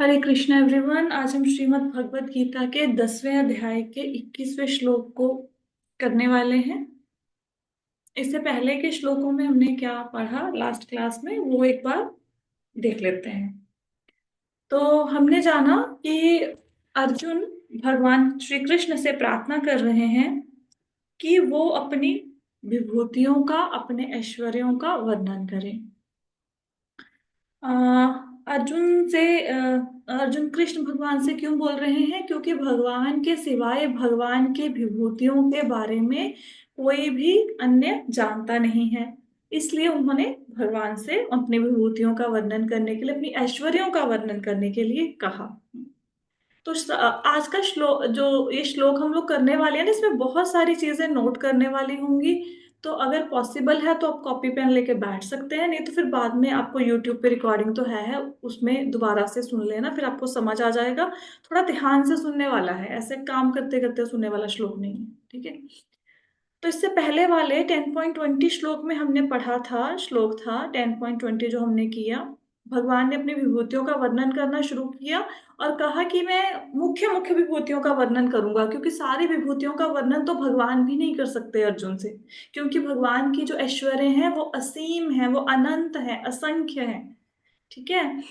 हरे Krishna everyone. आज हम श्रीमद् भगवत गीता के 10वें अध्याय के 21वें श्लोक को करने वाले हैं। इससे पहले के श्लोकों में हमने क्या पढ़ा लास्ट क्लास में, वो एक बार देख लेते हैं। तो हमने जाना कि अर्जुन भगवान श्री कृष्ण से प्रार्थना कर रहे हैं कि वो अपनी विभूतियों का, अपने ऐश्वर्यों का वर्णन करें। अ, अर्जुन कृष्ण भगवान से क्यों बोल रहे हैं? क्योंकि भगवान के सिवाय भगवान की विभूतियों के बारे में कोई भी अन्य जानता नहीं है। इसलिए उन्होंने भगवान से अपनी विभूतियों का वर्णन करने के लिए, अपनी ऐश्वर्यों का वर्णन करने के लिए कहा। तो आज का श्लोक, जो ये श्लोक हम लोग करने वाले हैं ना, इसमें बहुत सारी चीजें नोट करने वाली होंगी। तो अगर पॉसिबल है तो आप कॉपी पेन लेके बैठ सकते हैं, नहीं तो फिर बाद में आपको यूट्यूब पे रिकॉर्डिंग तो है, उसमें दोबारा से सुन लेना, फिर आपको समझ आ जाएगा। थोड़ा ध्यान से सुनने वाला है, ऐसे काम करते करते सुनने वाला श्लोक नहीं है, ठीक है। तो इससे पहले वाले 10.20 श्लोक में हमने पढ़ा था, श्लोक था 10.20 जो हमने किया। भगवान ने अपनी विभूतियों का वर्णन करना शुरू किया और कहा कि मैं मुख्य मुख्य विभूतियों का वर्णन करूंगा, क्योंकि सारी विभूतियों का वर्णन तो भगवान भी नहीं कर सकते अर्जुन से। क्योंकि भगवान की जो ऐश्वर्य है वो असीम है, वो अनंत है, असंख्य है, ठीक है।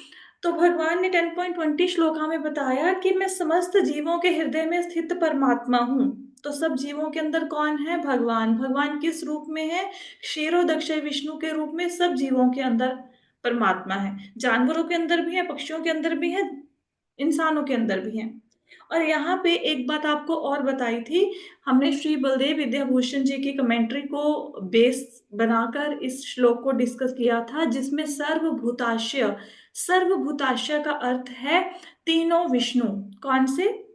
तो भगवान ने 10.20 श्लोका में बताया कि मैं समस्त जीवों के हृदय में स्थित परमात्मा हूँ। तो सब जीवों के अंदर कौन है? भगवान। भगवान किस रूप में है? क्षीरोदक्षय विष्णु के रूप में सब जीवों के अंदर परमात्मा है। जानवरों के अंदर भी है, पक्षियों के अंदर भी है, इंसानों के अंदर भी है। और यहाँ पे एक बात आपको और बताई थी, हमने श्री बलदेव विद्याभूषण जी की कमेंट्री को बेस बनाकर इस श्लोक को डिस्कस किया था, जिसमें सर्वभूताश्य, सर्वभूताश्य का अर्थ है तीनों विष्णु। कौन से?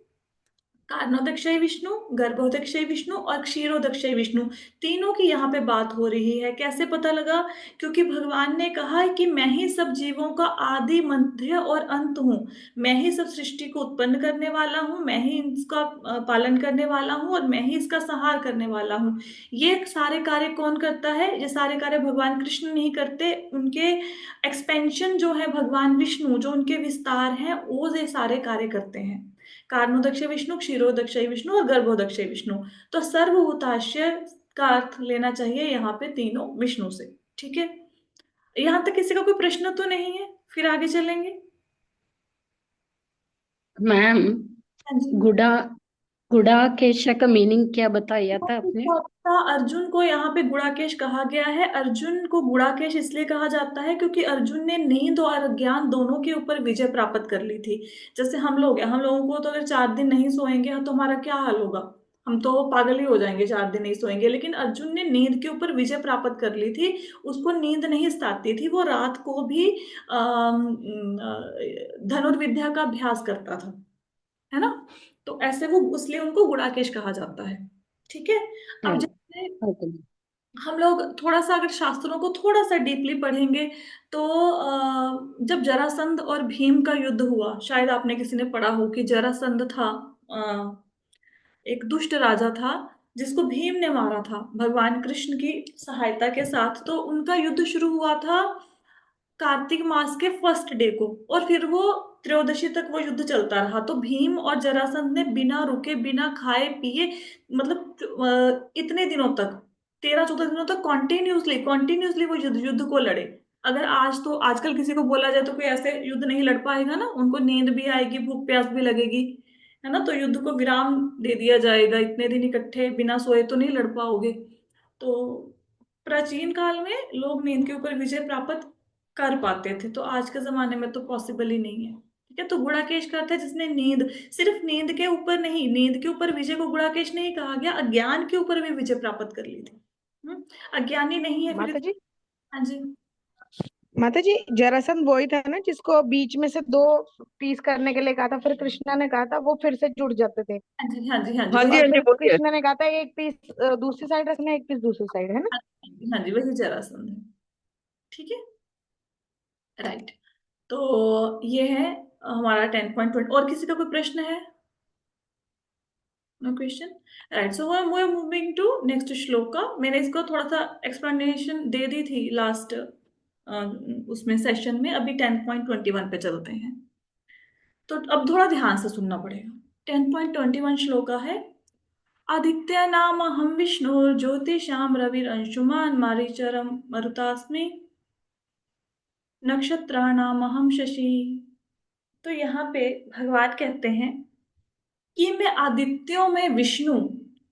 कारणोदक्षय विष्णु, गर्भोदक्षय विष्णु और क्षीरोदक्षय विष्णु, तीनों की यहाँ पे बात हो रही है। कैसे पता लगा? क्योंकि भगवान ने कहा है कि मैं ही सब जीवों का आदि, मध्य और अंत हूँ। मैं ही सब सृष्टि को उत्पन्न करने वाला हूँ, मैं ही इसका पालन करने वाला हूँ और मैं ही इसका संहार करने वाला हूँ। ये सारे कार्य कौन करता है? ये सारे कार्य भगवान कृष्ण नहीं करते, उनके एक्सपेंशन जो है भगवान विष्णु, जो उनके विस्तार हैं, वो ये सारे कार्य करते हैं। कारणोदक्ष विष्णु, क्षीरोदक्षय विष्णु और गर्भोदक्षय विष्णु। तो सर्वभूताश्य का अर्थ लेना चाहिए यहाँ पे तीनों विष्णु से, ठीक है। यहाँ तक किसी का कोई प्रश्न तो नहीं है? फिर आगे चलेंगे। मैम, हाँ जी। गुड़ा गुड़ाकेश का मीनिंग क्या बताया था आपने? अर्जुन को यहाँ पे गुड़ाकेश कहा गया है। अर्जुन को गुड़ाकेश इसलिए कहा जाता है क्योंकि अर्जुन ने नींद और अज्ञान दोनों के ऊपर विजय प्राप्त कर ली थी। जैसे हम लोग हैं, हम लोगों को तो अगर 4 दिन नहीं सोएंगे तो हमारा क्या हाल होगा? हम तो पागल ही हो जाएंगे, 4 दिन नहीं सोएंगे। लेकिन अर्जुन ने नींद के ऊपर विजय प्राप्त कर ली थी। उसको नींद नहीं सताती थी, वो रात को भी धनुर्विद्या का अभ्यास करता था, है ना। तो ऐसे वो, इसलिए उनको गुड़ाकेश कहा जाता है, ठीक है। हाँ। अब जैसे ओके। हम लोग थोड़ा सा अगर शास्त्रों को थोड़ा सा डीपली पढ़ेंगे तो जब जरासंध और भीम का युद्ध हुआ, शायद आपने किसी ने पढ़ा हो कि जरासंध था, एक दुष्ट राजा था जिसको भीम ने मारा था भगवान कृष्ण की सहायता के साथ। तो उनका युद्ध शुरू हुआ था कार्तिक मास के फर्स्ट डे को, और फिर वो त्रयोदशी तक वो युद्ध चलता रहा। तो भीम और जरासंध ने बिना रुके, बिना खाए पिए, मतलब इतने दिनों तक, 13-14 दिनों तक कॉन्टिन्यूसली कॉन्टिन्यूसली वो युद्ध युद्ध को लड़े। अगर आज तो, आजकल किसी को बोला जाए तो कोई ऐसे युद्ध नहीं लड़ पाएगा ना, उनको नींद भी आएगी, भूख प्यास भी लगेगी, है ना। तो युद्ध को विराम दे दिया जाएगा, इतने दिन इकट्ठे बिना सोए तो नहीं लड़ पाओगे। तो प्राचीन काल में लोग नींद के ऊपर विजय प्राप्त कर पाते थे, तो आज के जमाने में तो पॉसिबल ही नहीं है, ठीक है। तो गुड़ाकेश का अर्थ है जिसने नींद, सिर्फ नींद के ऊपर नहीं, नींद के ऊपर विजय को गुड़ाकेश नहीं कहा गया, अज्ञान के ऊपर भी विजय प्राप्त कर ली थी। अज्ञानी नहीं है फिर। माता जी, हाँ जी। माता जी, जरासंध वही था ना जिसको बीच में से दो पीस करने के लिए कहा था, फिर कृष्णा ने कहा था वो फिर से जुड़ जाते थे। हाँ जी, हाँ जी, हाँ जी, हाँ जी, और हाँ वही। जी, फिर बोलिए। कृष्णा ने कहा था एक पीस दूसरी साइड रखना, एक पीस दूसरी साइड, है ना। हाँ जी, हाँ जी, वही जरासंध है, ठीक है, राइट। तो ये है हमारा 10.20। और किसी का कोई प्रश्न है? No question, right. So we are moving to next shloka. मैंने इसको थोड़ा सा एक्सप्लेनेशन दे दी थी लास्ट उसमें सेशन में। अभी 10.21 पे चलते हैं। तो अब थोड़ा ध्यान से सुनना पड़ेगा। 10.21 श्लोक है। आदित्य नाम हम विष्णु ज्योतिषाम रविरंशुमान मारीचरम मरुतास्मि नक्षत्राणाम हम शशि। तो यहाँ पे भगवान कहते हैं कि मैं आदित्यों में विष्णु,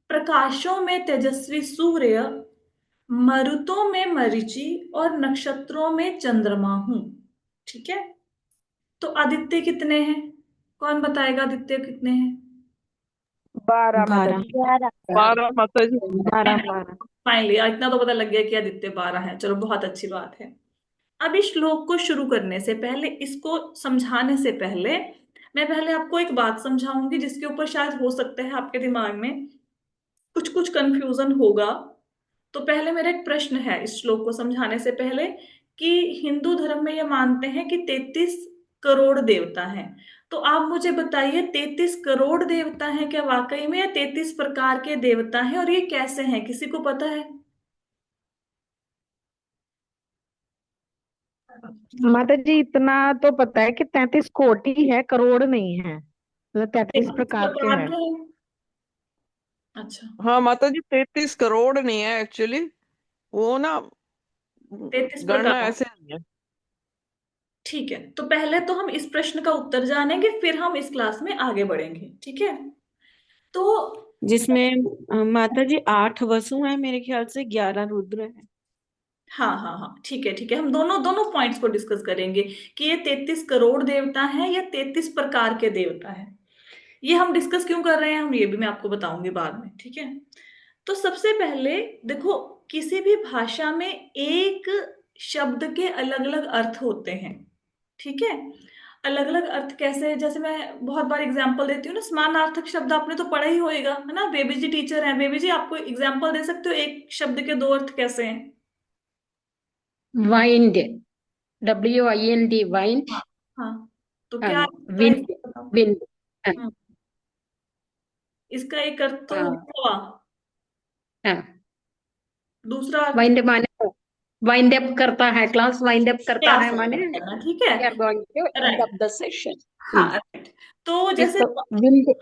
प्रकाशों में तेजस्वी सूर्य, मरुतों में मरीचि और नक्षत्रों में चंद्रमा हूं। ठीक है। तो आदित्य कितने हैं? कौन बताएगा आदित्य कितने हैं? 12 माता 12। जी। 12 माता जी। 12। फाइनली इतना तो पता लग गया कि आदित्य 12 है। चलो बहुत अच्छी बात है। अब इस श्लोक को शुरू करने से पहले, इसको समझाने से पहले, मैं पहले आपको एक बात समझाऊंगी जिसके ऊपर शायद हो सकता है आपके दिमाग में कुछ कुछ कंफ्यूजन होगा। तो पहले मेरा एक प्रश्न है इस श्लोक को समझाने से पहले, कि हिंदू धर्म में ये मानते हैं कि 33 करोड़ देवता हैं। तो आप मुझे बताइए, 33 करोड़ देवता हैं क्या वाकई में, या 33 प्रकार के देवता हैं, और ये कैसे हैं? किसी को पता है? माता जी इतना तो पता है कि 33 कोटि है, करोड़ नहीं है, मतलब 33 प्रकार के प्रकार हैं। के हैं। अच्छा। हाँ माता जी, 33 करोड़ नहीं है एक्चुअली। वो ना, 33 प्रकार। गणना ऐसे नहीं है। ठीक है, तो पहले तो हम इस प्रश्न का उत्तर जानेंगे, फिर हम इस क्लास में आगे बढ़ेंगे। ठीक है। तो जिसमें माता जी 8 वसु हैं मेरे ख्याल से, 11 रुद्र हैं। हाँ हाँ हाँ, ठीक है ठीक है, हम दोनों दोनों पॉइंट्स को डिस्कस करेंगे कि ये 33 करोड़ देवता हैं या 33 प्रकार के देवता हैं। ये हम डिस्कस क्यों कर रहे हैं, हम ये भी मैं आपको बताऊंगी बाद में। ठीक है। तो सबसे पहले देखो, किसी भी भाषा में एक शब्द के अलग अलग अर्थ होते हैं। ठीक है। अलग अलग अर्थ कैसे? जैसे मैं बहुत बार एग्जांपल देती हूँ ना, समानार्थक शब्द आपने तो पढ़ा ही होएगा, है ना? बेबी जी टीचर हैं। बेबी जी आपको एग्जांपल दे सकते हो, एक शब्द के दो अर्थ कैसे हैं? Wind, WIND, wind. हाँ हाँ, तो क्या अर्थ होता है विंड, इसका बताओ। विंड। हम्म, इसका एक अर्थ तो हवा। दूसरा अर्थ वाइंड माने वाइंड अप करता है, क्लास वाइंड अप करता क्लास है, माने करना। ठीक है। We are going to end right. Up the session. हाँ राइट। तो जैसे इसको विंड,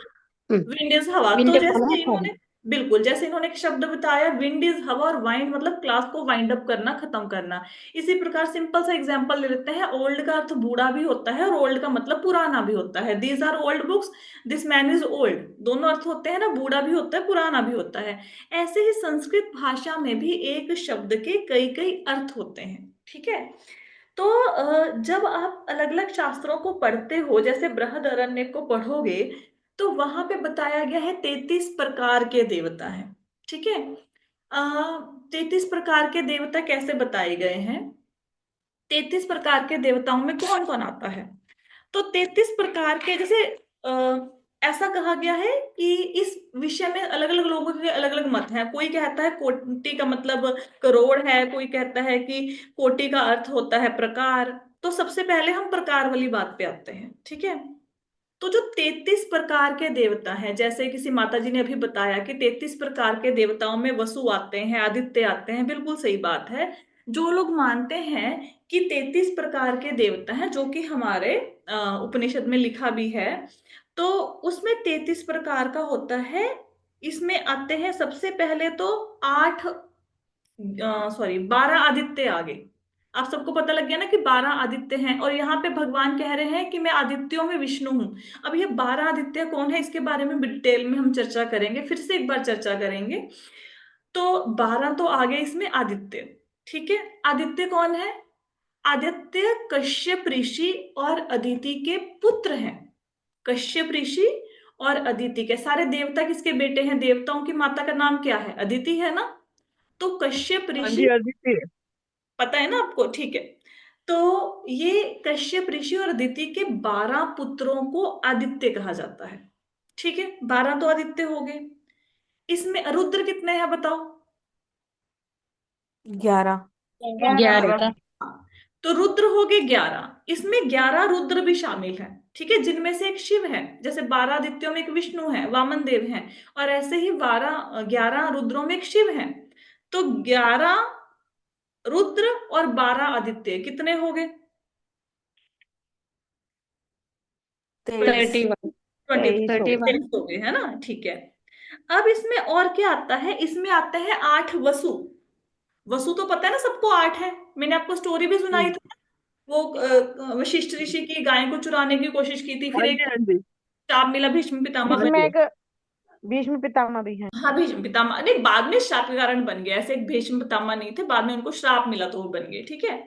विंड इज हवा, तो विंड माना जैसे हवा। इन्होंने, बिल्कुल जैसे इन्होंने एक शब्द बताया विंड इज हवा, और वाइंड मतलब क्लास को वाइंड अप करना, खत्म करना। इसी प्रकार सिंपल सा एग्जांपल ले लेते हैं। ओल्ड का अर्थ बूढ़ा भी होता है, और ओल्ड का मतलब पुराना भी होता है। These are old books, this man is old. दोनों अर्थ होते हैं ना, बूढ़ा भी होता है, पुराना भी होता है। ऐसे ही संस्कृत भाषा में भी एक शब्द के कई कई अर्थ होते हैं। ठीक है। तो जब आप अलग अलग शास्त्रों को पढ़ते हो, जैसे बृहदारण्यक को पढ़ोगे, तो वहां पे बताया गया है 33 प्रकार के देवता हैं। ठीक है। 33 प्रकार के देवता कैसे बताए गए हैं? 33 प्रकार के देवताओं में कौन कौन आता है? तो 33 प्रकार के, जैसे ऐसा कहा गया है कि इस विषय में अलग अलग लोगों के अलग अलग मत हैं। कोई कहता है कोटि का मतलब करोड़ है, कोई कहता है कि कोटि का अर्थ होता है प्रकार। तो सबसे पहले हम प्रकार वाली बात पे आते हैं। ठीक है। तो जो 33 प्रकार के देवता हैं, जैसे किसी माता जी ने अभी बताया कि 33 प्रकार के देवताओं में वसु आते हैं, आदित्य आते हैं, बिल्कुल सही बात है। जो लोग मानते हैं कि 33 प्रकार के देवता हैं, जो कि हमारे उपनिषद में लिखा भी है, तो उसमें 33 प्रकार का होता है। इसमें आते हैं सबसे पहले तो 12 आदित्य आगे। आप सबको पता लग गया ना कि 12 आदित्य हैं, और यहाँ पे भगवान कह रहे हैं कि मैं आदित्यों में विष्णु हूं। अब ये 12 आदित्य कौन है, इसके बारे में डिटेल में हम चर्चा करेंगे, फिर से एक बार चर्चा करेंगे। तो 12 तो आ गए इसमें आदित्य। ठीक है। आदित्य कौन है? आदित्य कश्यप ऋषि और अदिति के पुत्र हैं। कश्यप ऋषि और अदिति के, सारे देवता किसके बेटे हैं? देवताओं की माता का नाम क्या है? अदिति है ना। तो कश्यप हाँ ऋषि, जी अदिति। पता है ना आपको? ठीक है। तो ये कश्यप ऋषि और अदिति के 12 पुत्रों को आदित्य कहा जाता है। ठीक है। 12 तो आदित्य हो गए। इसमें रुद्र कितने हैं बताओ? 11। 11 11। का। हाँ, तो रुद्र हो गए 11। इसमें 11 रुद्र भी शामिल हैं। ठीक है। जिनमें से एक शिव है, जैसे 12 आदित्यों में एक विष्णु है, वामन देव हैं, और ऐसे ही 11 रुद्रों में एक शिव है। तो 11 रुद्र और 12 आदित्य कितने हो गए? 23 31 21 23 हो 31 हो गए, है ना? ठीक है। अब इसमें और क्या आता है? इसमें आते हैं 8 वसु। वसु तो पता है ना सबको, 8 है। मैंने आपको स्टोरी भी सुनाई हम्म, थी ना, वो वशिष्ठ ऋषि की गाय को चुराने की कोशिश की थी, फिर हाँ एक जी हाँ जी शाप मिला भीष्म पितामह समझ को। जिसमें गए। एक भीष्म पितामह भी है। हाँ, भीष्म पितामह नहीं, बाद में शाप के कारण बन गया, ऐसे एक भीष्म पितामह नहीं थे, बाद में उनको श्राप मिला तो वो बन गए। ठीक है।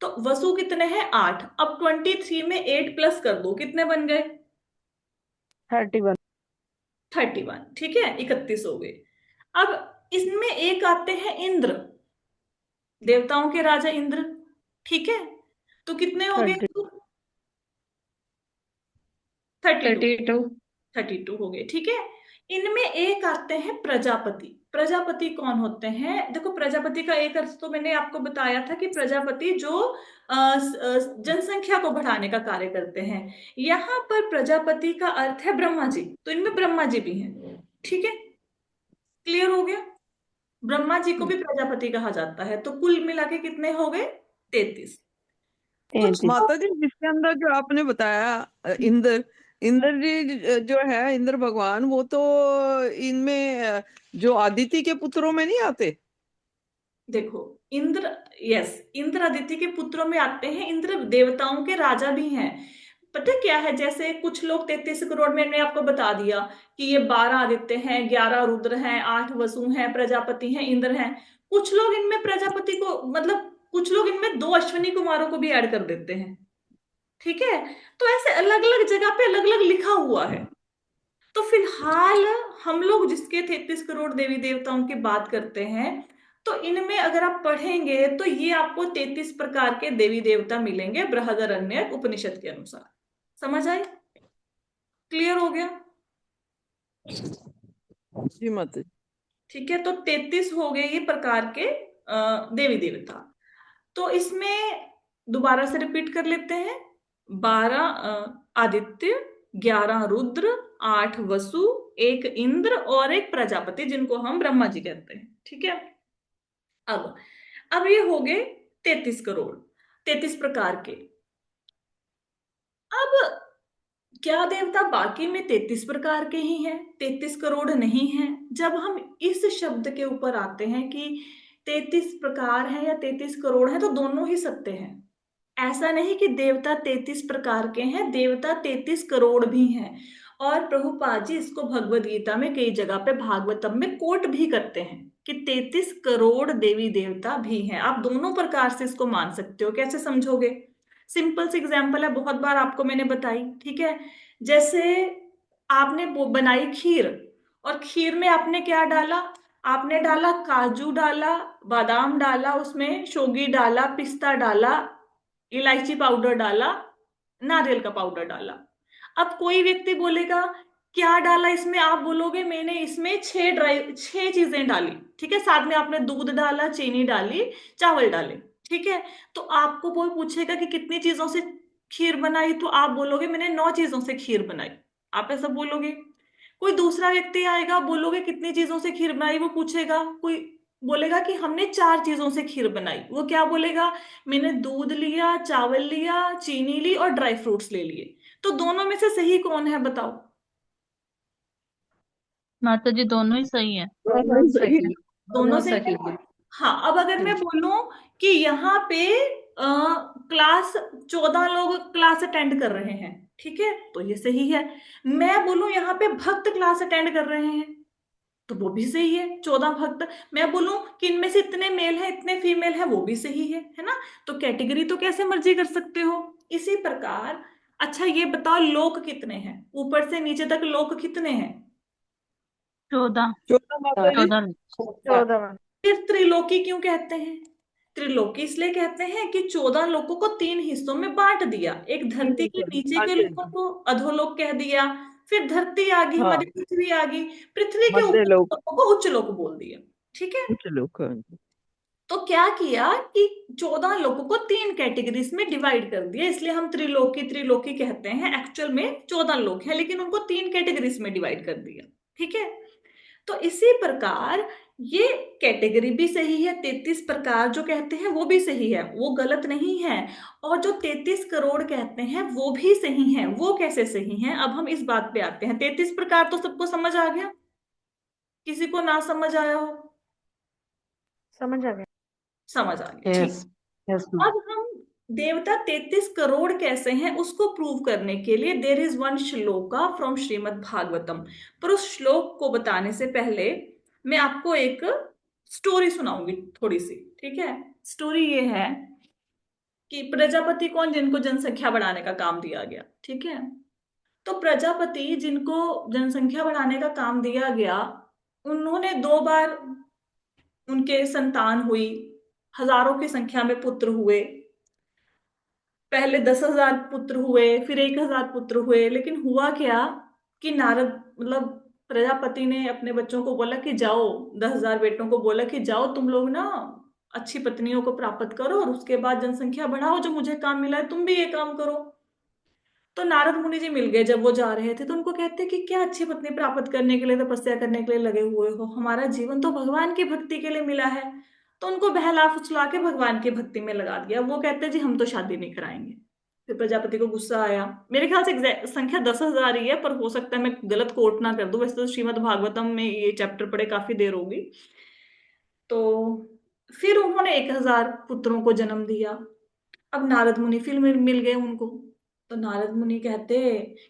तो वसु कितने हैं? 8। अब 23 में 8 प्लस कर दो, कितने बन गए? 31। 31। ठीक है, 31 हो गए। अब इसमें एक आते हैं इंद्र, देवताओं के राजा इंद्र। ठीक है। तो कितने हो गए? 30। 32। 32 32 हो गए। ठीक है। इनमें एक आते हैं प्रजापति। प्रजापति कौन होते हैं? देखो, प्रजापति का एक अर्थ तो मैंने आपको बताया था कि प्रजापति जो जनसंख्या को बढ़ाने का कार्य करते हैं। यहाँ पर प्रजापति का अर्थ है ब्रह्मा जी, तो इनमें ब्रह्मा जी भी हैं। ठीक है, क्लियर हो गया? ब्रह्मा जी को भी प्रजापति कहा जाता है। तो कुल मिला के कितने हो गए? 33। कुछ 33। माता जी जिसके अंदर जो आपने बताया इंद्र, इंद्र जी जो है इंद्र भगवान, वो तो इनमें जो आदिति के पुत्रों में नहीं आते? देखो, इंद्र, यस, इंद्र आदित्य के पुत्रों में आते हैं। इंद्र देवताओं के राजा भी हैं। पता है क्या है? जैसे कुछ लोग 33 करोड़ में, मैंने आपको बता दिया कि ये 12 आदित्य हैं, 11 रुद्र हैं, 8 वसु हैं, प्रजापति हैं, इंद्र हैं। कुछ लोग इनमें प्रजापति को, मतलब कुछ लोग इनमें 2 अश्विनी कुमारों को भी ऐड कर देते हैं। ठीक है। तो ऐसे अलग अलग जगह पे अलग अलग लिखा हुआ है। तो फिलहाल हम लोग जिसके 33 करोड़ देवी देवताओं की बात करते हैं, तो इनमें अगर आप पढ़ेंगे तो ये आपको 33 प्रकार के देवी देवता मिलेंगे बृहदारण्यक उपनिषद के अनुसार। समझ आए? क्लियर हो गया? जी माता जी। ठीक है। तो 33 हो गए ये प्रकार के देवी देवता। तो इसमें दोबारा से रिपीट कर लेते हैं। 12 आदित्य, 11 रुद्र, 8 वसु, एक इंद्र और एक प्रजापति, जिनको हम ब्रह्मा जी कहते हैं। ठीक है। अब अब ये हो गए 33 करोड़, 33 प्रकार के। अब क्या देवता बाकी में 33 प्रकार के ही हैं, 33 करोड़ नहीं हैं? जब हम इस शब्द के ऊपर आते हैं कि 33 प्रकार है या 33 करोड़ है, तो दोनों ही सत्य हैं। ऐसा नहीं कि देवता 33 प्रकार के हैं, देवता 33 करोड़ भी हैं। और प्रभुपाद जी इसको भगवद गीता में कई जगह पे भागवतम में कोट भी करते हैं कि 33 करोड़ देवी देवता भी हैं। आप दोनों प्रकार से इसको मान सकते हो। कैसे समझोगे? सिंपल सी एग्जांपल है, बहुत बार आपको मैंने बताई। ठीक है। जैसे आपने बनाई खीर, और खीर में आपने क्या डाला? आपने डाला काजू, डाला बादाम, डाला उसमें शोगी, डाला पिस्ता, डाला इलायची पाउडर, डाला नारियल का पाउडर, डाला। अब कोई व्यक्ति बोलेगा क्या डाला इसमें? आप बोलोगे मैंने इसमें 6 चीजें डाली। ठीक है। साथ में आपने दूध डाला, चीनी डाली, चावल डाले। ठीक है। तो आपको कोई पूछेगा कि कितनी चीजों से खीर बनाई, तो आप बोलोगे मैंने 9 चीजों से खीर बनाई। आप ऐसा बोलोगे। कोई दूसरा व्यक्ति आएगा, बोलोगे कितनी चीजों से खीर बनाई, वो पूछेगा। कोई बोलेगा कि हमने 4 चीजों से खीर बनाई, वो क्या बोलेगा? मैंने दूध लिया, चावल लिया, चीनी ली और ड्राई फ्रूट्स ले लिए। तो दोनों में से सही कौन है, बताओ? माता जी दोनों ही सही है। दोनों सही है। दोनों दोनों से? सही है। हाँ। अब अगर मैं बोलूं कि यहाँ पे क्लास 14 लोग क्लास अटेंड कर रहे हैं, ठीक है, तो ये सही है। मैं बोलूं यहाँ पे भक्त क्लास अटेंड कर रहे हैं, तो वो भी सही है, 14 भक्त। मैं बोलूं कि इनमें से इतने मेल है, इतने फीमेल है, वो भी सही है ना? तो कैटेगरी तो कैसे मर्जी कर सकते हो। इसी प्रकार, अच्छा ये बताओ लोक कितने हैं? ऊपर से नीचे तक लोक कितने हैं? 14। 14 माता जी। 14। 14। फिर त्रिलोकी क्यों कहते हैं? त्रिलोकी इसलिए कहते हैं कि 14 लोकों को 3 हिस्सों में बांट दिया। एक धरती के नीचे हाँ के जी लोगों को अधोलोक कह दिया, फिर धरती आ गई, हाँ, हमारी पृथ्वी आ गई, पृथ्वी के मध्य ऊपर के लोक। लोगों को उच्च लोक बोल दिया। ठीक है। उच्च लोक, हाँ जी। तो क्या किया कि 14 लोगों को 3 कैटेगरीज में डिवाइड कर दिया, इसलिए हम त्रिलोकी त्रिलोकी कहते हैं। एक्चुअल में 14 लोग हैं, लेकिन उनको 3 कैटेगरीज में डिवाइड कर दिया। ठीक है। तो इसी प्रकार ये कैटेगरी भी सही है, 33 प्रकार जो कहते हैं वो भी सही है, वो गलत नहीं है। और जो 33 करोड़ कहते हैं वो भी सही है। वो कैसे सही है, अब हम इस बात पे आते हैं। 33 प्रकार तो सबको समझ आ गया, किसी को ना समझ आया हो? समझ आ गया। समझ आ गया, ठीक। Yes yes ma'am. अब हम देवता 33 करोड़ कैसे हैं उसको प्रूव करने के लिए there is one shloka from Shrimad Bhagavatam. पर उस श्लोक को बताने से पहले मैं आपको एक स्टोरी सुनाऊंगी थोड़ी सी, ठीक है। स्टोरी ये है कि प्रजापति कौन, जिनको जनसंख्या बढ़ाने का काम दिया गया, ठीक है। तो प्रजापति जिनको जनसंख्या बढ़ाने का काम दिया गया, उन्होंने 2 बार उनके संतान हुई, हजारों की संख्या में पुत्र हुए। पहले 10,000 पुत्र हुए, फिर 1,000 पुत्र हुए। लेकिन हुआ क्या कि नारद मतलब प्रजापति ने अपने बच्चों को बोला कि जाओ, 10,000 बेटों को बोला कि जाओ तुम लोग ना अच्छी पत्नियों को प्राप्त करो और उसके बाद जनसंख्या बढ़ाओ, जो मुझे काम मिला है तुम भी ये काम करो। तो नारद मुनि जी मिल गए, जब वो जा रहे थे तो उनको कहते कि क्या अच्छी पत्नी प्राप्त करने के लिए, तपस्या करने के लिए लगे हुए हो? हमारा जीवन तो भगवान की भक्ति के लिए मिला है। तो उनको बहला फुसला के भगवान की भक्ति में लगा दिया। वो कहते जी हम तो शादी नहीं कराएंगे। फिर प्रजापति को गुस्सा आया। मेरे ख्याल से संख्या 10,000 ही है, पर हो सकता है मैं गलत कोट ना कर दूं। वैसे तो श्रीमद् भागवतम में ये चैप्टर पढ़े काफी देर होगी। तो फिर उन्होंने 1,000 पुत्रों को जन्म दिया। अब नारद मुनि फिर मिल गए उनको। तो नारद मुनि कहते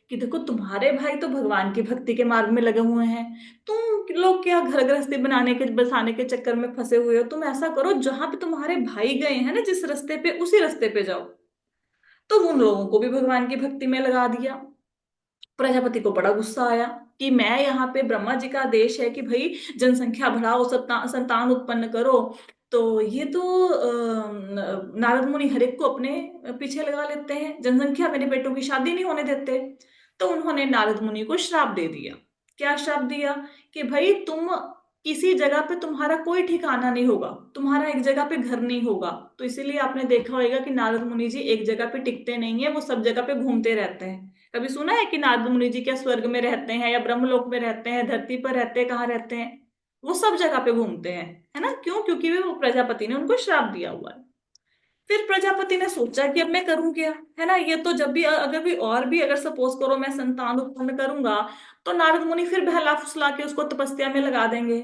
कि देखो तुम्हारे भाई तो भगवान की भक्ति के मार्ग में लगे हुए हैं, तुम लोग क्या घर गृहस्थी बनाने के बसाने के चक्कर में फंसे हुए हो। तुम ऐसा करो, जहां पे तुम्हारे भाई गए हैं ना जिस रास्ते पे, उसी रास्ते पे जाओ। तो उन लोगों को भी भगवान की भक्ति में लगा दिया। प्रजापति को बड़ा गुस्सा आया कि मैं यहाँ पे, ब्रह्मा जी का आदेश है कि भाई जनसंख्या बढ़ाओ, संतान उत्पन्न करो। तो ये तो नारद मुनि हर एक को अपने पीछे लगा लेते हैं, जनसंख्या, मेरे बेटों की शादी नहीं होने देते। तो उन्होंने नारद मुनि को श्राप दे दिया। क्या श्राप दिया? कि भाई तुम किसी जगह पे तुम्हारा कोई ठिकाना नहीं होगा, तुम्हारा एक जगह पे घर नहीं होगा। तो इसीलिए आपने देखा होगा कि नारद मुनि जी एक जगह पे टिकते नहीं है, वो सब जगह पे घूमते रहते हैं। कभी सुना है कि नारद मुनि जी क्या स्वर्ग में रहते हैं या ब्रह्मलोक में रहते हैं, धरती पर रहते हैं, कहाँ रहते हैं? वो सब जगह पे घूमते हैं, है ना। क्यों? क्योंकि वो प्रजापति ने उनको श्राप दिया हुआ है। फिर प्रजापति ने सोचा कि अब मैं करूं क्या, है ना। ये तो जब भी अगर कोई और भी, अगर सपोज करो मैं संतान उत्पन्न करूंगा, तो नारद मुनि फिर बहला फुसला के उसको तपस्या में लगा देंगे।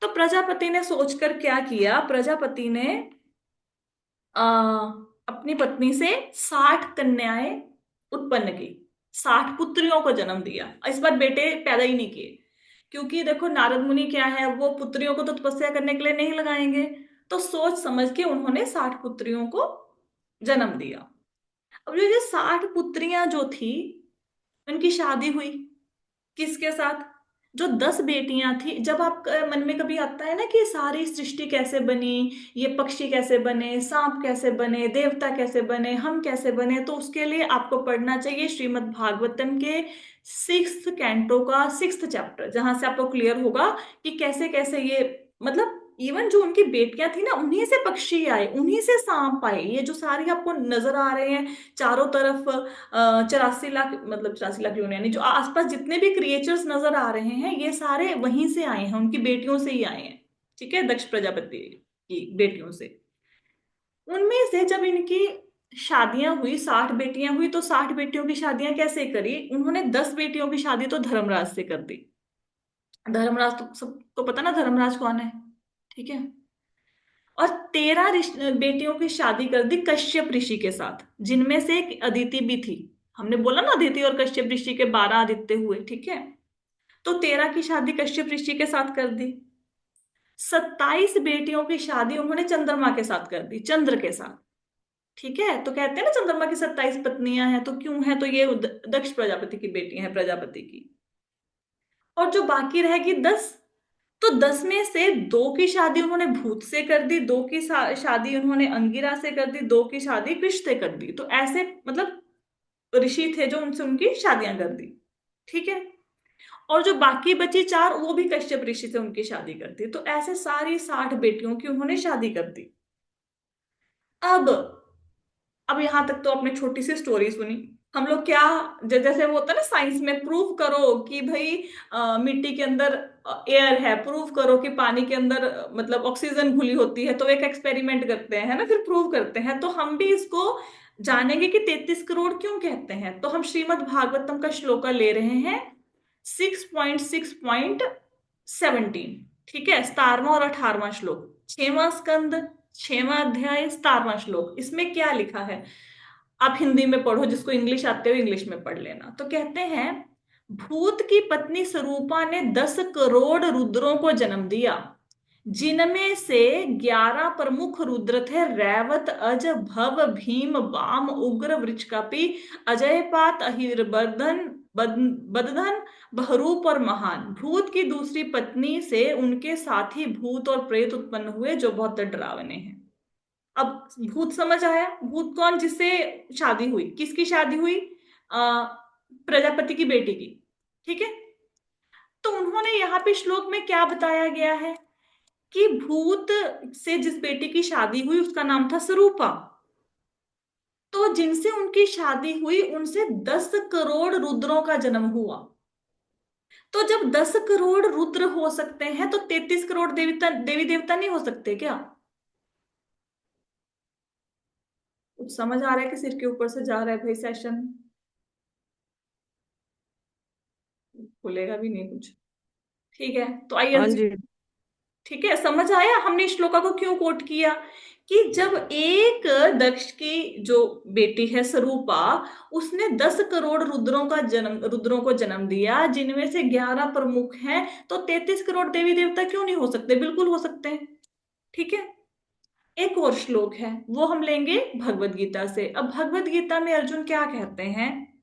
तो प्रजापति ने सोचकर क्या किया, प्रजापति ने आ, अपनी पत्नी से 60 कन्याएं उत्पन्न की, 60 पुत्रियों को जन्म दिया। इस बार बेटे पैदा ही नहीं किए, क्योंकि देखो नारद मुनि क्या है, वो पुत्रियों को तो तपस्या करने के लिए नहीं लगाएंगे। तो सोच समझ के उन्होंने 60 पुत्रियों को जन्म दिया। अब जो ये 60 पुत्रियां जो थी, उनकी शादी हुई किसके साथ? जो 10 बेटियां थी। जब आप मन में कभी आता है ना कि सारी सृष्टि कैसे बनी, ये पक्षी कैसे बने, सांप कैसे बने, देवता कैसे बने, हम कैसे बने, तो उसके लिए आपको पढ़ना चाहिए श्रीमद् भागवतम के 6th कैंटो का 6th चैप्टर, जहां से आपको क्लियर होगा कि कैसे कैसे ये, मतलब इवन जो उनकी बेटियां थी ना, उन्हीं से पक्षी आए, उन्हीं से सांप आए। ये जो सारी आपको नजर आ रहे हैं चारों तरफ, 84 लाख, मतलब 84 लाख यूनियन, जो आसपास जितने भी क्रिएचर्स नजर आ रहे हैं, ये सारे वहीं से आए हैं, उनकी बेटियों से ही आए हैं, ठीक है, दक्ष प्रजापति की बेटियों से। उनमें से जब इनकी शादियां हुई, 60 बेटियां हुई, तो 60 बेटियों की शादियां कैसे करी? उन्होंने 10 बेटियों की शादी तो धर्मराज से कर दी। धर्मराज तो सबको पता ना, धर्मराज कौन है, ठीक है। और 13 बेटियों की शादी कर दी कश्यप ऋषि के साथ, जिनमें से एक अदिति भी थी। हमने बोला ना अदिति और कश्यप ऋषि के 12 आदित्य हुए, ठीक है। तो 13 की शादी कश्यप ऋषि के साथ कर दी। 27 बेटियों की शादी उन्होंने चंद्रमा के साथ कर दी, चंद्र के साथ, ठीक है। तो कहते हैं ना चंद्रमा की 27 पत्नियां हैं, तो क्यों है? तो ये दक्ष प्रजापति की बेटियां हैं, प्रजापति की। और जो बाकी रहेगी 10, तो 10 में से 2 की शादी उन्होंने भूत से कर दी, 2 की शादी उन्होंने अंगिरा से कर दी, 2 की शादी कृष से कर दी। तो ऐसे मतलब ऋषि थे जो उनसे उनकी शादियां कर दी, ठीक है। और जो बाकी बची 4, वो भी कश्यप ऋषि से उनकी शादी कर दी। तो ऐसे सारी 60 बेटियों की उन्होंने शादी कर दी। अब यहां तक तो आपने छोटी सी स्टोरी सुनी, हम लोग क्या, जैसे वो होता है ना साइंस में, प्रूव करो कि भाई मिट्टी के अंदर एयर है, प्रूव करो कि पानी के अंदर मतलब ऑक्सीजन घुली होती है, तो एक एक्सपेरिमेंट करते हैं, है ना, फिर प्रूव करते हैं। तो हम भी इसको जानेंगे कि 33 करोड़ क्यों कहते हैं। तो हम श्रीमद् भागवतम का श्लोका ले रहे हैं 6.6.17। ठीक है, 17वां और 18वां श्लोक, 6वां स्कंद, 6वां अध्याय, 17वां श्लोक। इसमें क्या लिखा है आप हिंदी में पढ़ो, जिसको इंग्लिश आते हो इंग्लिश में पढ़ लेना। तो कहते हैं, भूत की पत्नी स्वरूपा ने 10 करोड़ रुद्रों को जन्म दिया, जिनमें से 11 प्रमुख रुद्र थे, रैवत, अज, भव, भीम, वाम, उग्र, वृषकापि, अजयपात, अहिर्बर्धन, बदधन, बहरूप और महान। भूत की दूसरी पत्नी से उनके साथी भूत और प्रेत उत्पन्न हुए, जो बहुत डरावने हैं। अब भूत समझ आया? भूत कौन? जिससे शादी हुई। किसकी शादी हुई? प्रजापति की बेटी की। ठीक है, तो उन्होंने यहाँ पे श्लोक में क्या बताया गया है कि भूत से जिस बेटी की शादी हुई उसका नाम था स्वरूपा। तो जिनसे उनकी शादी हुई उनसे 10 करोड़ रुद्रों का जन्म हुआ। तो जब 10 करोड़ रुद्र हो सकते हैं, तो 33 करोड़ देवी देवता नहीं हो सकते क्या? कुछ समझ आ रहा है कि सिर के ऊपर से जा रहा है भाई सेशन? खुलेगा भी नहीं कुछ। ठीक है, तो आइए हाँ जी। ठीक है, समझ आया हमने इस श्लोका को क्यों कोट किया? कि जब एक दक्ष की जो बेटी है स्वरूपा, उसने 10 करोड़ रुद्रों को जन्म दिया, जिनमें से 11 प्रमुख हैं, तो 33 करोड़ देवी देवता क्यों नहीं हो सकते? बिल्कुल हो सकते हैं। ठीक है, एक और श्लोक है, वो हम लेंगे भगवत गीता से। अब भगवत गीता में अर्जुन क्या कहते हैं,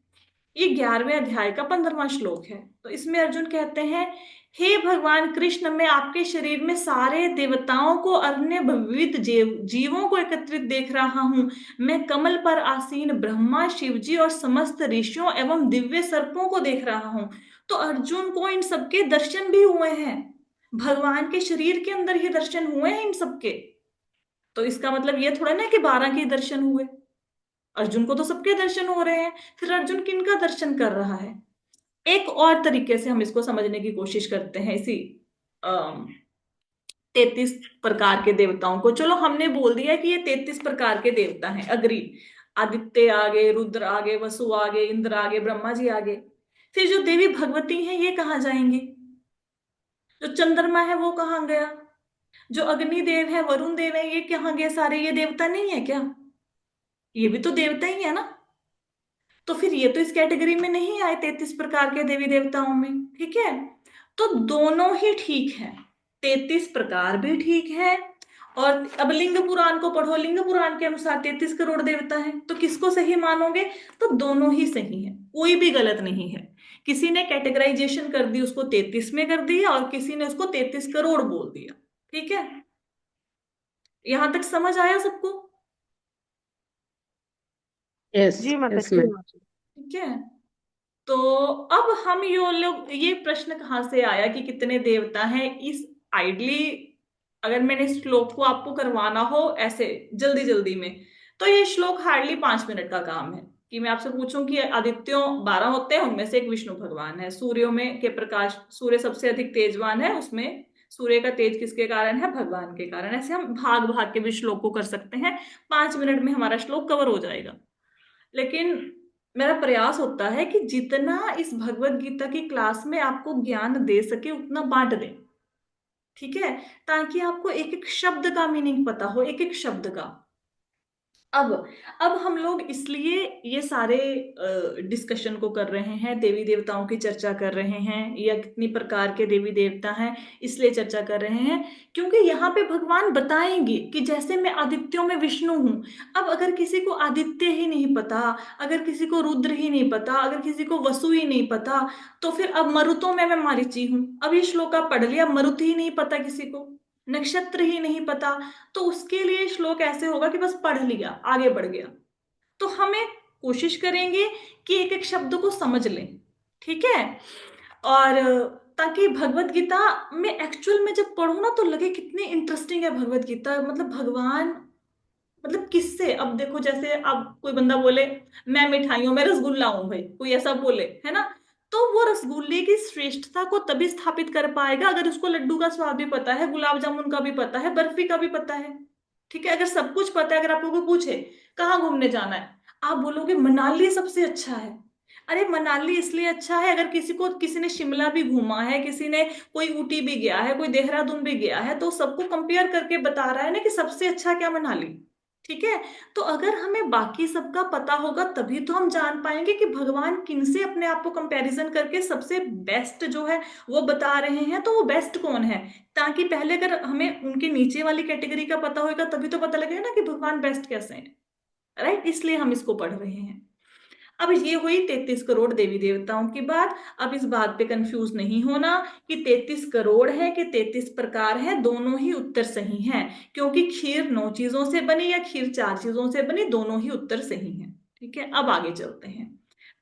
ये 11वें अध्याय का 15वां श्लोक है। तो इसमें अर्जुन कहते हैं, हे भगवान कृष्ण, मैं आपके शरीर में सारे देवताओं को, अन्य विविध जीवों को एकत्रित देख रहा हूं। मैं कमल पर आसीन ब्रह्मा, शिवजी और समस्त ऋषियों एवं दिव्य सर्पों को देख रहा हूं। तो अर्जुन को इन सबके दर्शन भी हुए हैं, भगवान के शरीर के अंदर ही दर्शन हुए हैं इन सबके। तो इसका मतलब ये थोड़ा ना कि 12 के दर्शन हुए, अर्जुन को तो सबके दर्शन हो रहे हैं। फिर अर्जुन किनका दर्शन कर रहा है? एक और तरीके से हम इसको समझने की कोशिश करते हैं, इसी 33 प्रकार के देवताओं को। चलो हमने बोल दिया कि ये 33 प्रकार के देवता हैं, अग्री। आदित्य आगे, रुद्र आगे, वसु आगे, इंद्र आगे, ब्रह्मा जी आगे। फिर जो देवी भगवती हैं ये कहाँ जाएंगे? जो चंद्रमा है वो कहाँ गया? जो अग्निदेव है, वरुण देव है, ये कहाँ गए? सारे ये देवता नहीं है क्या? ये भी तो देवता ही है ना। तो फिर ये तो इस कैटेगरी में नहीं आए 33 प्रकार के देवी देवताओं में। ठीक है, तो दोनों ही ठीक है, 33 प्रकार भी ठीक है। और अब लिंग पुराण को पढ़ो, लिंग पुराण के अनुसार 33 करोड़ देवता है, तो किसको सही मानोगे? तो दोनों ही सही है, कोई भी गलत नहीं है। किसी ने कैटेगराइजेशन कर दी, उसको 33 में कर दिया, और किसी ने उसको 33 करोड़ बोल दिया। ठीक है, यहां तक समझ आया सबको? यस जी माता यस जी। मैम। ठीक है, तो अब हम ये प्रश्न कहाँ से आया कि कितने देवता हैं? इस आइडली अगर मैंने इस श्लोक को आपको करवाना हो ऐसे जल्दी जल्दी में, तो ये श्लोक हार्डली 5 मिनट का काम है कि मैं आपसे पूछूं कि आदित्यों 12 होते हैं, उनमें से एक विष्णु भगवान है। सूर्यों में के प्रकाश, सूर्य सबसे अधिक तेजवान है, उसमें सूर्य का तेज किसके कारण है? भगवान के कारण। ऐसे हम भाग भाग के भी श्लोक को कर सकते हैं, 5 मिनट में हमारा श्लोक कवर हो जाएगा। लेकिन मेरा प्रयास होता है कि जितना इस भगवत गीता की क्लास में आपको ज्ञान दे सके उतना बांट दें। ठीक है, ताकि आपको एक एक शब्द का मीनिंग पता हो, एक एक शब्द का। अब अब हम लोग इसलिए ये सारे डिस्कशन को कर रहे हैं, देवी देवताओं की चर्चा कर रहे हैं, या कितनी प्रकार के देवी देवता हैं इसलिए चर्चा कर रहे हैं, क्योंकि यहाँ पे भगवान बताएंगे कि जैसे मैं आदित्यों में विष्णु हूं। अब अगर किसी को आदित्य ही नहीं पता, अगर किसी को रुद्र ही नहीं पता, अगर किसी को वसु ही नहीं पता, तो फिर अब मरुतों में मैं मारीची हूं। अब ये श्लोक आप पढ़ लिया, मरुत ही नहीं पता किसी को, नक्षत्र ही नहीं पता, तो उसके लिए श्लोक ऐसे होगा कि बस पढ़ लिया आगे बढ़ गया। तो हमें कोशिश करेंगे कि एक एक शब्द को समझ लें। ठीक है, और ताकि भगवत गीता में एक्चुअल में जब पढ़ो ना तो लगे कितनी इंटरेस्टिंग है भगवत गीता। मतलब भगवान मतलब किससे? अब देखो, जैसे अब कोई बंदा बोले मैं मिठाइयों में रसगुल्ला हूं भाई, कोई ऐसा बोले, है ना, तो वो रसगुल्ले की श्रेष्ठता को तभी स्थापित कर पाएगा अगर उसको लड्डू का स्वाद भी पता है, गुलाब जामुन का भी पता है, बर्फी का भी पता है। ठीक है, अगर सब कुछ पता है, अगर आप लोगों को पूछे कहाँ घूमने जाना है, आप बोलोगे मनाली सबसे अच्छा है। अरे मनाली इसलिए अच्छा है, अगर किसी ने शिमला भी घूमा है, किसी ने कोई ऊटी भी गया है, कोई देहरादून भी गया है, तो सबको कंपेयर करके बता रहा है ना कि सबसे अच्छा क्या मनाली। ठीक है, तो अगर हमें बाकी सबका पता होगा तभी तो हम जान पाएंगे कि भगवान किन से अपने आप को कंपैरिजन करके सबसे बेस्ट जो है वो बता रहे हैं, तो वो बेस्ट कौन है। ताकि पहले अगर हमें उनके नीचे वाली कैटेगरी का पता होगा तभी तो पता लगेगा ना कि भगवान बेस्ट कैसे हैं। राइट, इसलिए हम इसको पढ़ रहे हैं। अब ये हुई 33 करोड़ देवी देवताओं की बात। अब इस बात पे कंफ्यूज नहीं होना कि 33 करोड़ है कि 33 प्रकार है, दोनों ही उत्तर सही हैं। क्योंकि खीर 9 चीजों से बनी या खीर 4 चीजों से बनी, दोनों ही उत्तर सही हैं। ठीक है, अब आगे चलते हैं।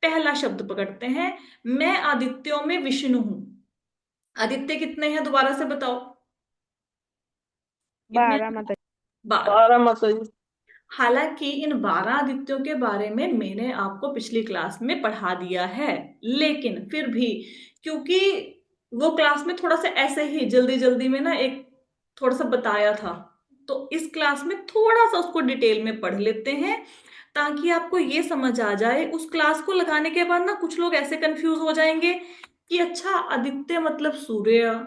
पहला शब्द पकड़ते हैं, मैं आदित्यों में विष्णु हूं। आदित्य कितने हैं दोबारा से बताओ, कितने? 12 माता 12। 12 माता जी। हालांकि इन 12 आदित्यों के बारे में मैंने आपको पिछली क्लास में पढ़ा दिया है, लेकिन फिर भी क्योंकि वो क्लास में थोड़ा सा ऐसे ही जल्दी जल्दी में ना एक थोड़ा सा बताया था, तो इस क्लास में थोड़ा सा उसको डिटेल में पढ़ लेते हैं ताकि आपको ये समझ आ जाए। उस क्लास को लगाने के बाद ना कुछ लोग ऐसे कंफ्यूज हो जाएंगे कि अच्छा आदित्य मतलब सूर्य,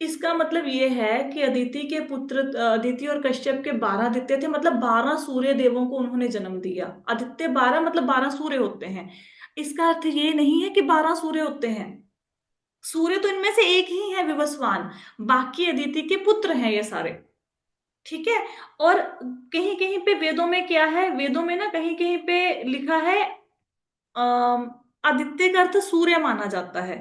इसका मतलब ये है कि अदिति के पुत्र, अदिति और कश्यप के 12 आदित्य थे, मतलब 12 सूर्य देवों को उन्होंने जन्म दिया। आदित्य 12 मतलब 12 सूर्य होते हैं। इसका अर्थ ये नहीं है कि 12 सूर्य होते हैं। सूर्य तो इनमें से एक ही है विवस्वान, बाकी अदिति के पुत्र हैं ये सारे। ठीक है, और कहीं कहीं पे वेदों में क्या है, वेदों में ना कहीं कहीं पे लिखा है आदित्य का अर्थ सूर्य माना जाता है,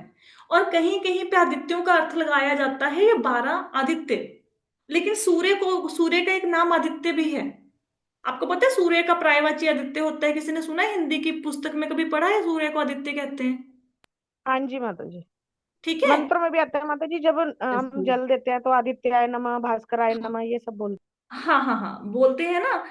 और कहीं कहीं पे आदित्यों का अर्थ लगाया जाता है ये 12 आदित्य। लेकिन सूर्य का एक नाम आदित्य भी है। आपको पता है सूर्य का पर्यायवाची आदित्य होता है? किसी ने सुना है? हिंदी की पुस्तक में कभी पढ़ा है सूर्य को आदित्य कहते हैं? हाँ जी माता जी। ठीक है। मंत्र में भी आता है माता जी, जब हम जल देते हैं तो आदित्याय नमः, भास्कराय नमः, ये सब बोलते हाँ हाँ हाँ, बोलते हैं ना।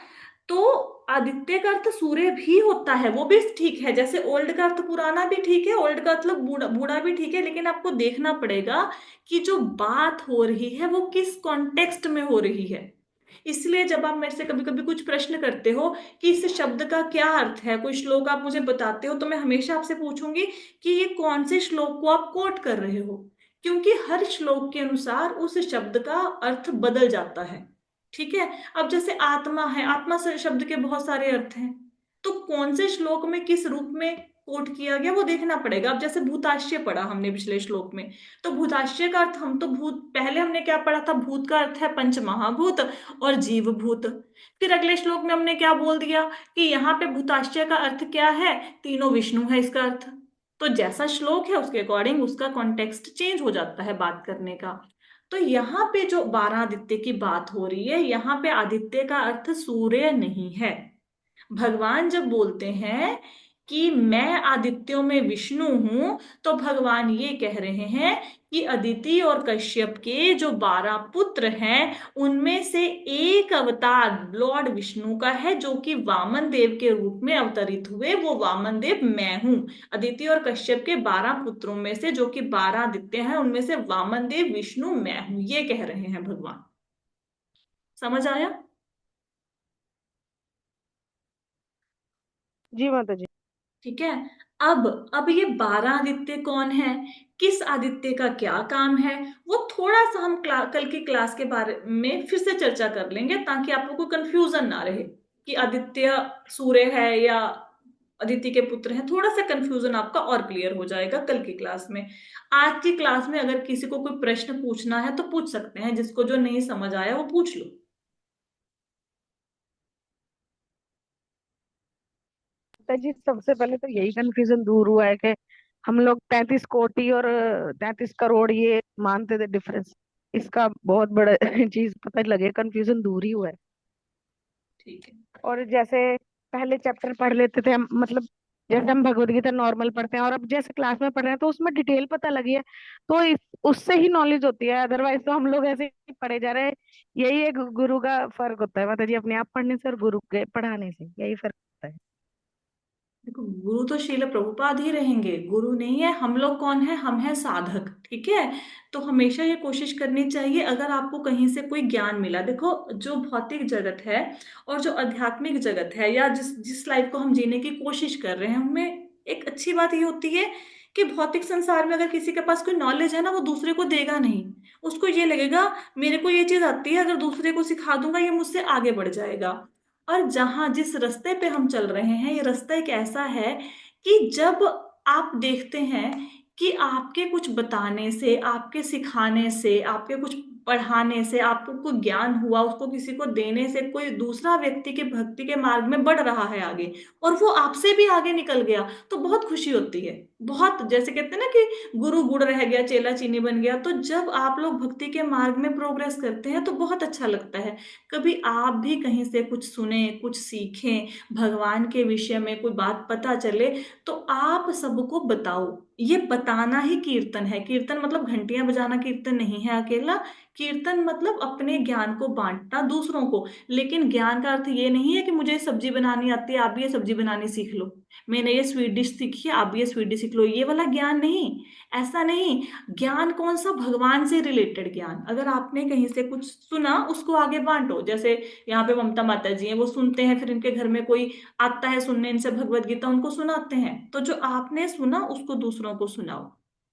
तो आदित्य का अर्थ सूर्य भी होता है, वो भी ठीक है। जैसे ओल्ड का अर्थ पुराना भी ठीक है, ओल्ड का मतलब बूढ़ा बूढ़ा भी ठीक है, लेकिन आपको देखना पड़ेगा कि जो बात हो रही है वो किस कॉन्टेक्स्ट में हो रही है। इसलिए जब आप मेरे से कभी कभी कुछ प्रश्न करते हो कि इस शब्द का क्या अर्थ है, कोई श्लोक आप मुझे बताते हो, तो मैं हमेशा आपसे पूछूंगी कि ये कौन से श्लोक को आप कोट कर रहे हो, क्योंकि हर श्लोक के अनुसार उस शब्द का अर्थ बदल जाता है। ठीक है, अब जैसे आत्मा है, आत्मा से शब्द के बहुत सारे अर्थ हैं, तो कौन से श्लोक में किस रूप में कोट किया गया वो देखना पड़ेगा। अब जैसे भूताश्य पढ़ा हमने पिछले श्लोक में, तो भूताश्य का अर्थ हम तो भूत, पहले हमने क्या पढ़ा था, भूत का अर्थ है पंच महाभूत और जीव भूत। फिर अगले श्लोक में हमने क्या बोल दिया कि यहाँ पे भूताश्य का अर्थ क्या है, तीनों विष्णु है इसका अर्थ। तो जैसा श्लोक है उसके अकॉर्डिंग उसका कॉन्टेक्स्ट चेंज हो जाता है बात करने का। तो यहाँ पे जो 12 आदित्य की बात हो रही है, यहाँ पे आदित्य का अर्थ सूर्य नहीं है। भगवान जब बोलते हैं कि मैं आदित्यों में विष्णु हूं, तो भगवान ये कह रहे हैं कि अदिति और कश्यप के जो 12 पुत्र हैं उनमें से एक अवतार लॉर्ड विष्णु का है, जो कि वामन देव के रूप में अवतरित हुए। वो वामन देव मैं हूं। अदिति और कश्यप के 12 पुत्रों में से जो कि 12 आदित्य हैं उनमें से वामन देव विष्णु मैं हूं, ये कह रहे हैं भगवान। समझ आया? जी माता जी। ठीक है। अब ये 12 आदित्य कौन है, किस आदित्य का क्या काम है, वो थोड़ा सा हम कल की क्लास के बारे में फिर से चर्चा कर लेंगे ताकि आपको कोई कंफ्यूजन ना रहे कि आदित्य सूर्य है या अदिति के पुत्र हैं। थोड़ा सा कंफ्यूजन आपका और क्लियर हो जाएगा कल की क्लास में। आज की क्लास में अगर किसी को कोई प्रश्न पूछना है तो पूछ सकते हैं, जिसको जो नहीं समझ आया वो पूछ लो। माता जी सबसे पहले तो यही कंफ्यूजन दूर हुआ है कि हम लोग 33 कोटि और 33 करोड़ ये मानते थे डिफरेंस, इसका बहुत बड़ा चीज पता लगे, कंफ्यूजन दूर ही हुआ है। ठीक है। और जैसे पहले चैप्टर पढ़ लेते थे हम, मतलब जैसे हम भगवत गीता नॉर्मल पढ़ते हैं और अब जैसे क्लास में पढ़ रहे हैं तो उसमें डिटेल पता लगी है, तो इस उससे ही नॉलेज होती है, अदरवाइज तो हम लोग ऐसे ही पढ़े जा रहे हैं। यही एक गुरु का फर्क होता है, माता जी, अपने आप पढ़ने से और गुरु के पढ़ाने से यही फर्क होता है। देखो, गुरु तो श्रील प्रभुपाद ही रहेंगे, गुरु नहीं है। हम लोग कौन है? हम है साधक, ठीक है। तो हमेशा ये कोशिश करनी चाहिए, अगर आपको कहीं से कोई ज्ञान मिला, देखो जो भौतिक जगत है और जो आध्यात्मिक जगत है, या जिस जिस लाइफ को हम जीने की कोशिश कर रहे हैं, उनमें एक अच्छी बात ये होती है कि भौतिक संसार में अगर किसी के पास कोई नॉलेज है ना, वो दूसरे को देगा नहीं। उसको ये लगेगा मेरे को ये चीज आती है, अगर दूसरे को सिखा दूंगा ये मुझसे आगे बढ़ जाएगा। और जहां जिस रास्ते पे हम चल रहे हैं, ये रास्ता एक ऐसा है कि जब आप देखते हैं कि आपके कुछ बताने से, आपके सिखाने से, आपके कुछ पढ़ाने से आपको कोई ज्ञान हुआ, उसको किसी को देने से कोई दूसरा व्यक्ति के भक्ति के मार्ग में बढ़ रहा है आगे, और वो आपसे भी आगे निकल गया, तो बहुत खुशी होती है। बहुत, जैसे कहते हैं ना कि गुरु गुड़ रह गया चेला चीनी बन गया। तो जब आप लोग भक्ति के मार्ग में प्रोग्रेस करते हैं तो बहुत अच्छा लगता है। कभी आप भी कहीं से कुछ सुने, कुछ सीखें, भगवान के विषय में कोई बात पता चले, तो आप सबको बताओ। ये बताना ही कीर्तन है। कीर्तन मतलब घंटियां बजाना कीर्तन नहीं है अकेला। कीर्तन मतलब अपने ज्ञान को बांटना दूसरों को। लेकिन ज्ञान का अर्थ ये नहीं है कि मुझे सब्जी बनानी आती है, आप भी ये सब्जी बनानी सीख लो। मैंने ये स्वीट डिश सीखी है, आप भी ये स्वीट डिश सीख लो, ये वाला ज्ञान नहीं। ऐसा नहीं। ज्ञान कौन सा? भगवान से रिलेटेड ज्ञान। अगर आपने कहीं से कुछ सुना, उसको आगे बांटो। जैसे यहाँ पे ममता माता जी हैं, वो सुनते हैं, फिर इनके घर में कोई आता है सुनने इनसे भगवत गीता, उनको सुनाते हैं। तो जो आपने सुना उसको दूसरों को सुनाओ।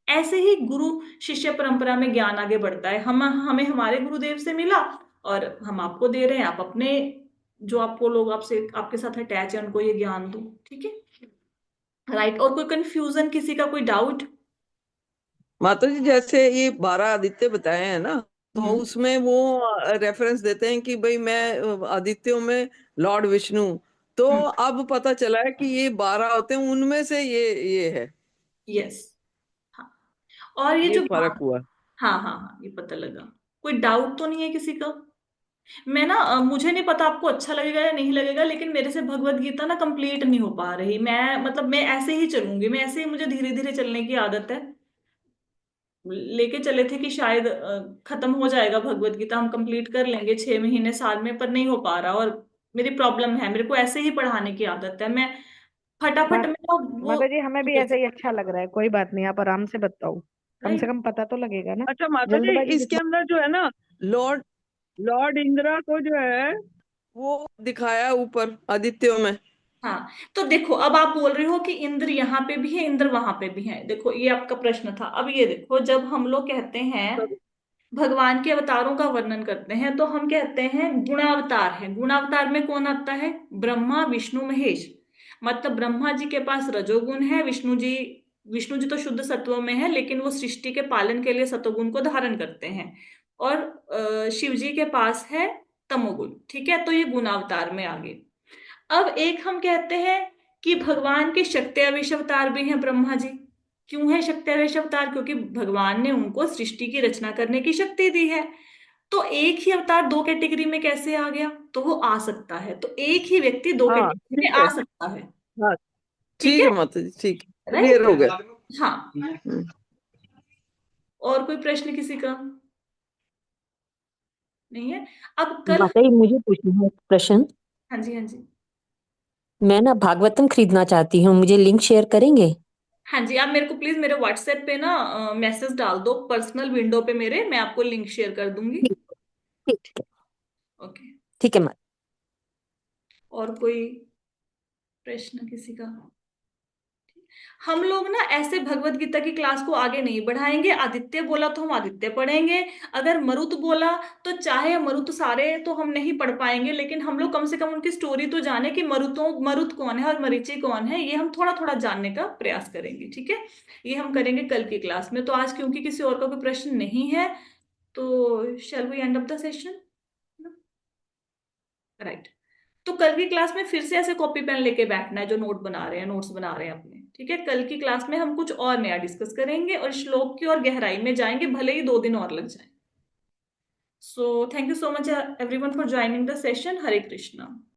ऐसे ही गुरु शिष्य परंपरा में ज्ञान आगे बढ़ता है। हम हमें हमारे गुरुदेव से मिला और हम आपको दे रहे हैं, आप अपने जो आपको लोग आपसे आपके साथ अटैच है उनको ये ज्ञान दो, ठीक है। राइट। और कोई कंफ्यूजन, किसी का कोई डाउट? माता जी, जैसे ये 12 आदित्य बताए हैं ना, तो हम्म। उसमें वो रेफरेंस देते हैं कि भाई मैं आदित्यों में लॉर्ड विष्णु। तो हम्म। अब पता चला है कि ये 12 होते हैं, उनमें से ये है। यस। हाँ। और ये ये जो फर्क हुआ। हाँ हाँ हाँ, ये पता लगा। कोई डाउट तो नहीं है किसी का? मैं ना मुझे नहीं पता आपको अच्छा लगेगा या नहीं लगेगा, लेकिन मेरे से भगवत गीता ना कंप्लीट नहीं हो पा रही। मैं मतलब मैं ऐसे ही चलूंगी, मैं ऐसे ही, मुझे धीरे धीरे चलने की आदत है। लेके चले थे कि शायद खत्म हो जाएगा भगवत गीता, हम कंप्लीट कर लेंगे 6 महीने साल में, पर नहीं हो पा रहा। और मेरी प्रॉब्लम है, मेरे को ऐसे ही पढ़ाने की आदत है। मैं फटाफट मा- में ना वो माता जी, हमें नहीं भी कर ऐसा ही सकती। अच्छा लग रहा है, कोई बात नहीं, आप आराम से बताओ, कम से राइट। कम पता तो लगेगा ना। अच्छा माता जी, जल्दबाजी इसके कितना। अंदर जो है ना, लॉर्ड लॉर्ड इंदिरा को जो है वो दिखाया ऊपर आदित्यों में। हाँ। तो देखो, अब आप बोल रहे हो कि इंद्र यहाँ पे भी है, इंद्र वहां पे भी है। देखो, ये आपका प्रश्न था। अब ये देखो, जब हम लोग कहते हैं भगवान के अवतारों का वर्णन करते हैं, तो हम कहते हैं गुणावतार है। गुणावतार में कौन आता है? ब्रह्मा विष्णु महेश। मतलब ब्रह्मा जी के पास रजोगुण है, विष्णु जी तो शुद्ध सत्व में है, लेकिन वो सृष्टि के पालन के लिए सतोगुण को धारण करते हैं। और शिव जी के पास है तमोगुण, ठीक है। तो ये गुणावतार में आ गए। अब एक हम कहते हैं कि भगवान के शक्त्यावेश अवतार भी हैं ब्रह्मा जी। क्यों है शक्त्यावेश अवतार? क्योंकि भगवान ने उनको सृष्टि की रचना करने की शक्ति दी है। तो एक ही अवतार दो कैटेगरी में कैसे आ गया? तो वो आ सकता है, तो एक ही व्यक्ति दो हाँ कैटेगरी में ठीक है। आ सकता है। हाँ ठीक ठीक है। है माता जी, ठीक है, राइट। क्लियर हो गया। हाँ। हम्म। और कोई प्रश्न किसी का नहीं है? अब कल। माता जी, मुझे पूछना है एक प्रश्न। हाँ जी, हाँ जी। मैं ना भागवतम खरीदना चाहती हूँ, मुझे लिंक शेयर करेंगे? हाँ जी, आप मेरे को प्लीज मेरे व्हाट्सएप पे ना मैसेज डाल दो, पर्सनल विंडो पे मेरे, मैं आपको लिंक शेयर कर दूंगी। ठीक ठीक है। ओके। ठीक है माता। और कोई प्रश्न किसी का? हम लोग ना ऐसे भगवत गीता की क्लास को आगे नहीं बढ़ाएंगे। आदित्य बोला तो हम आदित्य पढ़ेंगे। अगर मरुत बोला, तो चाहे मरुत सारे तो हम नहीं पढ़ पाएंगे, लेकिन हम लोग कम से कम उनकी स्टोरी तो जाने कि मरुत कौन है और मरीचि कौन है, ये हम थोड़ा थोड़ा जानने का प्रयास करेंगे, ठीक है। ये हम करेंगे कल की क्लास में। तो आज क्योंकि किसी और का कोई प्रश्न नहीं है, तो shall we end of the session? Right. तो कल की क्लास में फिर से ऐसे कॉपी पेन लेके बैठना है, जो नोट बना रहे हैं, नोट्स बना रहे हैं अपने, ठीक है। कल की क्लास में हम कुछ और नया डिस्कस करेंगे और श्लोक की और गहराई में जाएंगे, भले ही 2 दिन और लग जाए। So thank you so much everyone for joining the session. Hare Krishna.